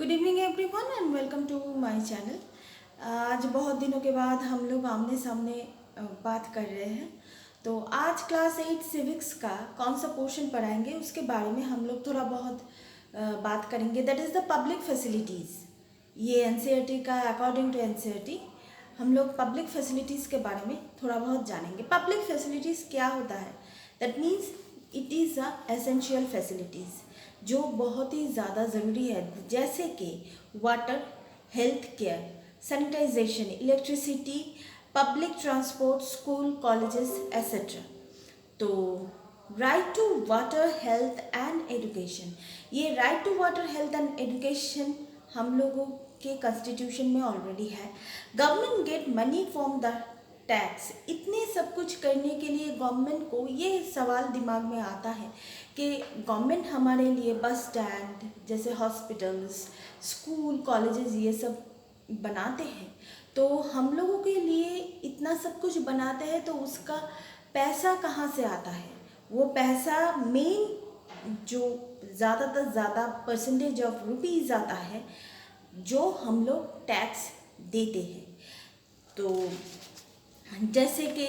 Good evening everyone and welcome to my channel. आज बहुत दिनों के बाद हम लोग आमने सामने बात कर रहे हैं। तो आज क्लास 8 सिविक्स का कौन सा पोर्शन पढ़ाएंगे उसके बारे में हम लोग थोड़ा बहुत बात करेंगे। That is the public facilities. ये एनसीईआरटी का अकॉर्डिंग टू एनसीईआरटी हम लोग पब्लिक फैसिलिटीज़ के बारे में थोड़ा बहुत जानेंगे। पब्लिक फैसिलिटीज़ क्या होता है? That means it is a essential facilities जो बहुत ही ज़्यादा ज़रूरी है, जैसे कि water, health care, sanitization, electricity, public transport, school, colleges etcetera. तो right to water, health and education, ये right to water, health and education हम लोगों के कॉन्स्टिट्यूशन में ऑलरेडी है। Government get money from the tax. इतने सब कुछ करने के लिए गवर्नमेंट को ये सवाल दिमाग में आता है कि गवर्नमेंट हमारे लिए बस स्टैंड जैसे हॉस्पिटल्स, स्कूल, कॉलेजेस ये सब बनाते हैं। तो हम लोगों के लिए इतना सब कुछ बनाते हैं तो उसका पैसा कहाँ से आता है? वो पैसा मेन जो ज़्यादातर ज़्यादा परसेंटेज ऑफ रुपीज़ आता है जो हम लोग टैक्स देते हैं। तो जैसे कि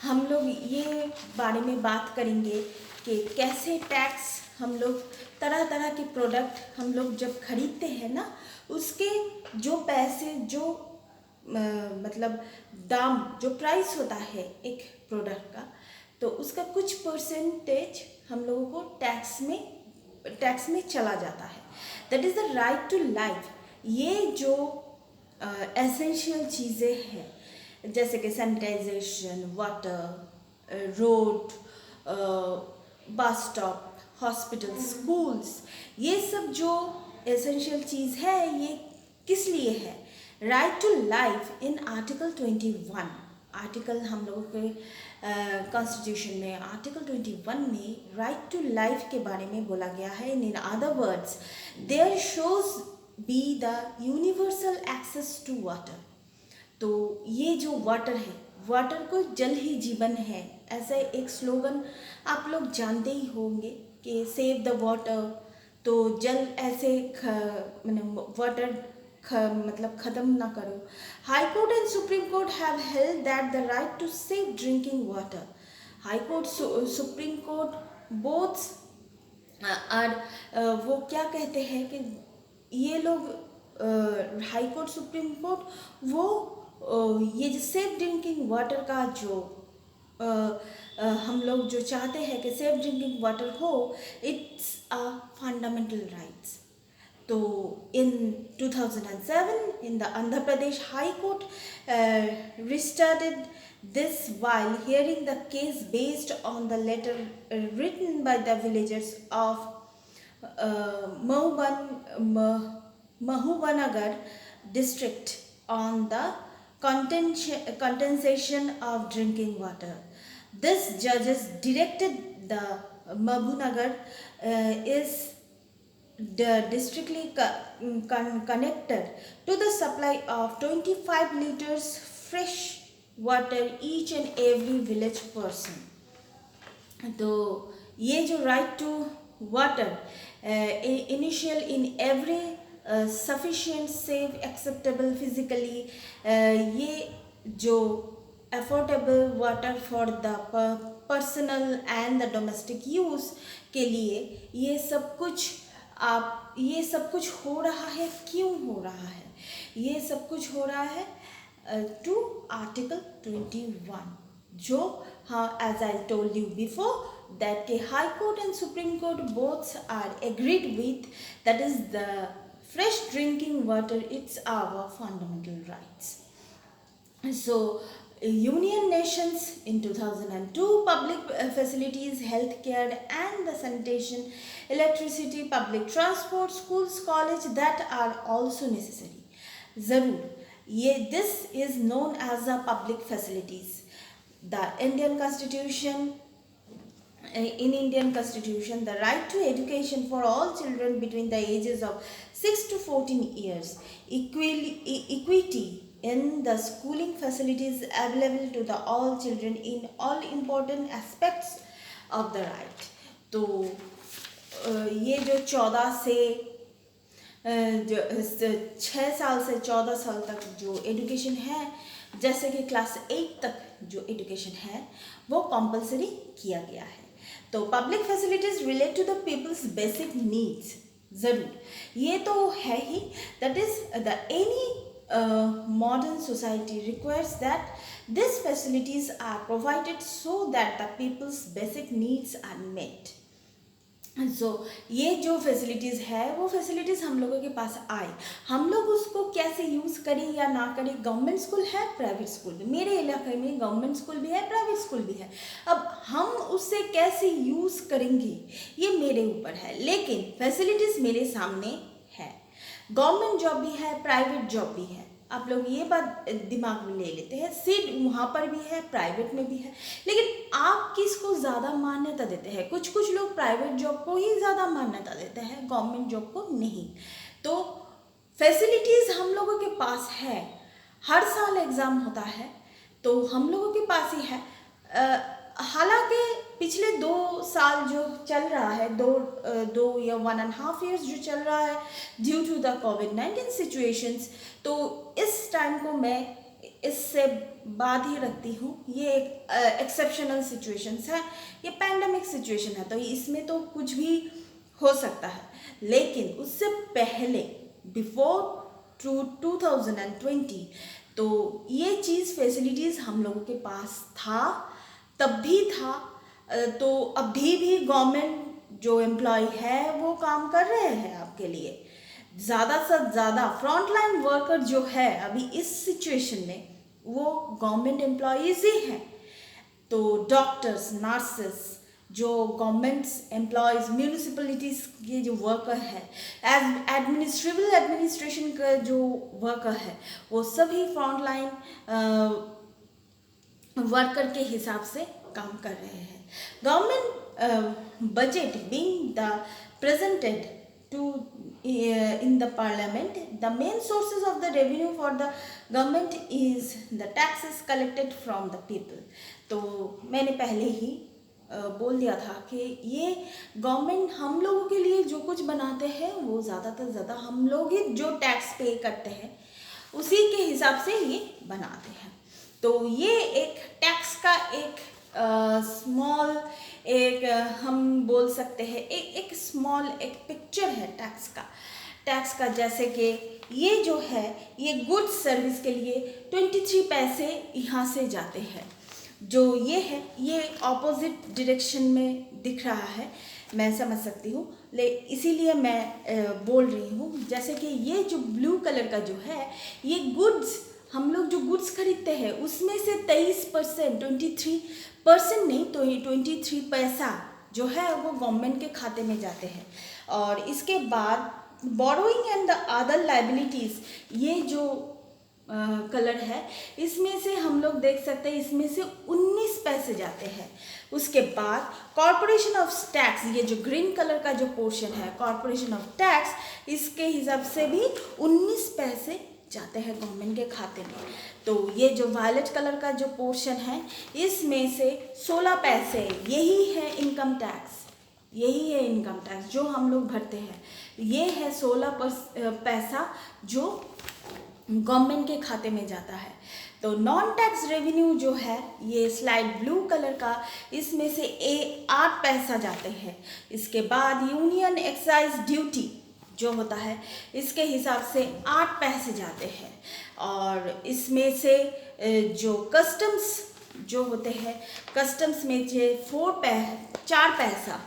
हम लोग ये बारे में बात करेंगे कि कैसे टैक्स हम लोग तरह तरह के प्रोडक्ट हम लोग जब खरीदते हैं ना, उसके जो पैसे जो मतलब दाम जो प्राइस होता है एक प्रोडक्ट का, तो उसका कुछ परसेंटेज हम लोगों को टैक्स में चला जाता है। That is the right to life. ये जो एसेंशियल चीज़ें हैं जैसे कि sanitisation, water, road, bus stop, hospital, schools, ये सब जो एसेंशियल चीज़ है ये किस लिए है? Right to life in article 21। Article हम लोगों के कॉन्स्टिट्यूशन में आर्टिकल 21 में राइट टू लाइफ के बारे में बोला गया है। In other words, there should be the universal access to water. तो ये जो वाटर है, वाटर को जल ही जीवन है, ऐसा एक स्लोगन आप लोग जानते ही होंगे कि सेव द वाटर। तो जल ऐसे वाटर मतलब ख़त्म ना करो। High court and supreme court have held that the right to safe drinking water. High court, supreme court both और वो क्या कहते हैं कि ये लोग हाई कोर्ट, सुप्रीम कोर्ट वो ये जो सेफ ड्रिंकिंग वाटर का जो हम लोग जो चाहते हैं कि सेफ ड्रिंकिंग वाटर हो, इट्स अ फंडामेंटल राइट्स। तो इन 2007 in the Andhra Pradesh High Court restarted this while hearing the case based on the letter written by the villagers of Mahubanagar district on the compensation of drinking water. This judges directed the Mahubanagar is districtly connected to the supply of 25 liters fresh water each and every village person. तो ये जो right to water initial in every sufficient, safe, acceptable physically, ये जो affordable water for the personal and the domestic use के लिए ये सब कुछ हो रहा है। क्यों हो रहा है? ये सब कुछ हो रहा है टू आर्टिकल 21 जो, हाँ, as I told you before that के High court and supreme court both are agreed with that is the fresh drinking water, it's our fundamental rights. So Union nations in 2002 public facilities, healthcare and the sanitation, electricity, public transport, schools, college that are also necessary. ज़रूर ये this is known as the public facilities. The Indian Constitution, in Indian Constitution, the right to education for all children between the ages of 6 to 14 years, equity in the schooling facilities available to the all children in all important aspects of the right. तो ये जो 14 से जो 6 साल से 14 साल तक जो एजुकेशन है, जैसे कि क्लास 8 तक जो एजुकेशन है वो कंपलसरी किया गया है। तो public facilities relate to the people's basic needs, ज़रूर ये तो है ही, that is the any modern society requires that these facilities are provided so that the people's basic needs are met. ये जो फैसिलिटीज़ है वो फैसिलिटीज़ हम लोगों के पास आए, हम लोग उसको कैसे यूज़ करें या ना करें। गवर्नमेंट स्कूल है, प्राइवेट स्कूल भी, मेरे इलाके में गवर्नमेंट स्कूल भी है, प्राइवेट स्कूल भी है। अब हम उससे कैसे यूज़ करेंगे ये मेरे ऊपर है, लेकिन फैसिलिटीज़ मेरे सामने है। गवर्नमेंट जॉब भी है, प्राइवेट जॉब भी है, आप लोग ये बात दिमाग में ले लेते हैं। सीट वहाँ पर भी है, प्राइवेट में भी है, लेकिन आप किसको ज़्यादा मान्यता देते हैं? कुछ कुछ लोग प्राइवेट जॉब को ही ज़्यादा मान्यता देते हैं, गवर्नमेंट जॉब को नहीं। तो फैसिलिटीज़ हम लोगों के पास है, हर साल एग्ज़ाम होता है तो हम लोगों के पास ही है। हालांकि पिछले 2 साल जो चल रहा है, दो या 1.5 years जो चल रहा है ड्यू टू द कोविड-19 सिचुएशंस, तो इस टाइम को मैं इससे बात ही रखती हूँ। ये एक एक्सेप्शनल सिचुएशंस है, ये पैंडमिक सिचुएशन है, तो इसमें तो कुछ भी हो सकता है। लेकिन उससे पहले बिफोर 2020 तो ये चीज़ फैसिलिटीज़ हम लोगों के पास था, तब भी था, तो अभी भी गवर्नमेंट जो एम्प्लॉय है वो काम कर रहे हैं आपके लिए। ज़्यादा से ज़्यादा फ्रंटलाइन वर्कर जो है अभी इस सिचुएशन में वो गवर्नमेंट एम्प्लॉयज़ ही हैं। तो डॉक्टर्स, नर्सेस, जो गवर्नमेंट्स एम्प्लॉयज़, म्यूनिसिपलिटीज़ के जो वर्कर है, एडमिनिस्ट्रेशन का जो वर्कर है, वो सभी फ्रंटलाइन वर्कर के हिसाब से काम कर रहे हैं। Government budget being the presented to in the parliament, the main sources of the revenue for the government is the taxes collected from the people. तो मैंने पहले ही बोल दिया था कि ये गवर्नमेंट हम लोगों के लिए जो कुछ बनाते हैं वो ज़्यादातर ज़्यादा हम लोग ही जो टैक्स पे करते हैं उसी के हिसाब से ये बनाते हैं। तो ये एक टैक्स का एक स्मॉल हम बोल सकते हैं एक स्मॉल एक पिक्चर है टैक्स का। जैसे कि ये जो है ये गुड्स सर्विस के लिए 23 पैसे यहाँ से जाते हैं। जो ये है ये ऑपोजिट डायरेक्शन में दिख रहा है, मैं समझ सकती हूँ, इसीलिए मैं बोल रही हूँ। जैसे कि ये जो ब्लू कलर का जो है ये गुड्स, हम लोग जो गुड्स खरीदते हैं उसमें से 23%, 23% नहीं तो 23 पैसा जो है वो गवर्नमेंट के खाते में जाते हैं। और इसके बाद borrowing and the other liabilities, ये जो कलर है इसमें से हम लोग देख सकते हैं इसमें से 19 पैसे जाते हैं। उसके बाद कॉर्पोरेशन ऑफ टैक्स, ये जो ग्रीन कलर का जो पोर्शन है कॉर्पोरेशन ऑफ टैक्स, इसके हिसाब से भी 19 पैसे जाते हैं गवर्नमेंट के खाते में। तो ये जो वायलेट कलर का जो पोर्शन है इसमें से 16 पैसे यही है इनकम टैक्स, यही है इनकम टैक्स जो हम लोग भरते हैं। ये है 16 पैसा जो गवर्नमेंट के खाते में जाता है। तो नॉन टैक्स रेवेन्यू जो है ये स्लाइड ब्लू कलर का, इसमें से 8 पैसा जाते हैं। इसके बाद यूनियन एक्साइज ड्यूटी जो होता है इसके हिसाब से 8 पैसे जाते हैं। और इसमें से जो कस्टम्स जो होते हैं कस्टम्स में से 4 पैसा,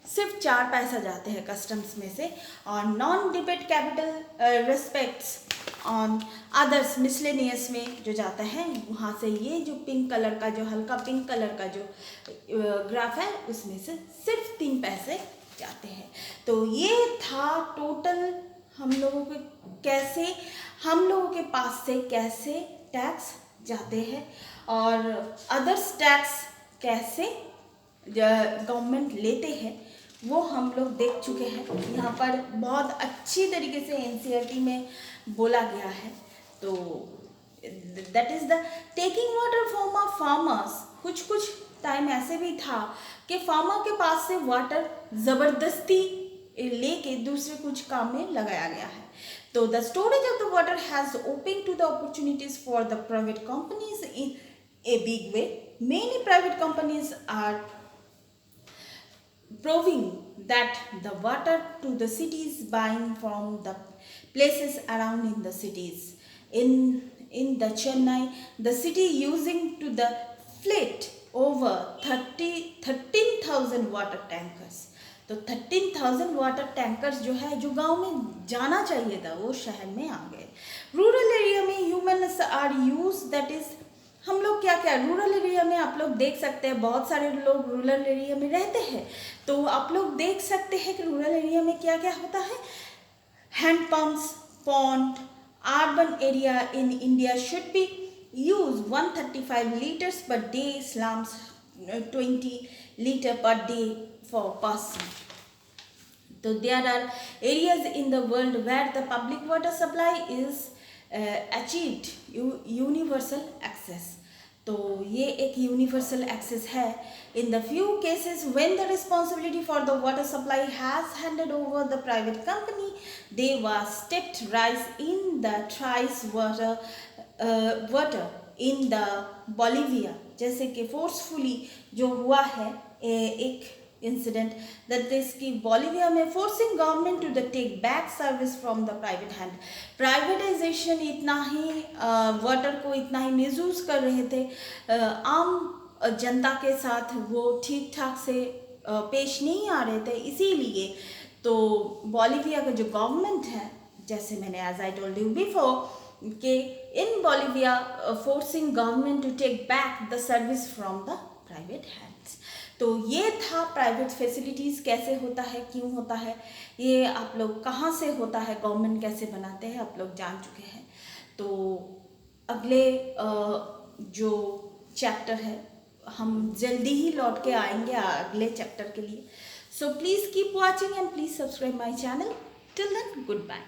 सिर्फ 4 पैसा जाते हैं कस्टम्स में से। और non debate capital respects on others miscellaneous में जो जाता है वहाँ से ये जो पिंक कलर का जो हल्का पिंक कलर का जो ग्राफ है उसमें से सिर्फ 3 पैसे जाते हैं। तो ये था टोटल हम लोगों के कैसे, हम लोगों के पास से कैसे टैक्स जाते हैं और अदर्स टैक्स कैसे गवर्नमेंट लेते हैं वो हम लोग देख चुके हैं। यहाँ पर बहुत अच्छी तरीके से एनसीईआरटी में बोला गया है। तो that is the taking water from a farmers. कुछ टाइम ऐसे भी था कि फार्मर के पास से वाटर ज़बरदस्ती के दूसरे कुछ काम में लगाया गया है। तो the storage of the water has open to the opportunities for the private companies इन a big way. Many private companies are proving that the water to the cities buying from the places around in the cities. In the Chennai, the city using to the fleet over 13,000 water tankers. तो 13,000 water tankers जो है, जो गांव में जाना चाहिए था, वो शहर में आ गए। रूरल एरिया में humans are use, that is हम लोग क्या क्या रूरल एरिया में आप लोग देख सकते हैं, बहुत सारे लोग रूरल एरिया में रहते हैं, तो आप लोग देख सकते हैं कि रूरल एरिया में क्या क्या होता है। Hand pumps, pond, urban area in India should be use 135 litres per day, slums 20 litre per day for person. So there are areas in the world where the public water supply is achieved universal access. तो ये एक universal access है. In the few cases when the responsibility for the water supply has handed over the private company, they was stepped rise in the prices water in the Bolivia, जैसे कि forcefully जो हुआ है एक incident that is कि Bolivia में forcing government to the take back service from the private hand. Privatisation इतना ही वाटर को इतना ही मिसयूज कर रहे थे, आम जनता के साथ वो ठीक ठाक से पेश नहीं आ रहे थे. इसीलिए तो बोलिविया का जो गवर्नमेंट है, जैसे मैंने as I told you before कि in Bolivia forcing government to take back the service from the private hands. तो ये था प्राइवेट फैसिलिटीज़ कैसे होता है, क्यों होता है, ये आप लोग कहाँ से होता है, गवर्नमेंट कैसे बनाते हैं, आप लोग जान चुके हैं. तो अगले जो चैप्टर है हम जल्दी ही लौट के आएंगे अगले चैप्टर के लिए. So please keep watching and please subscribe my channel. Till then, good bye.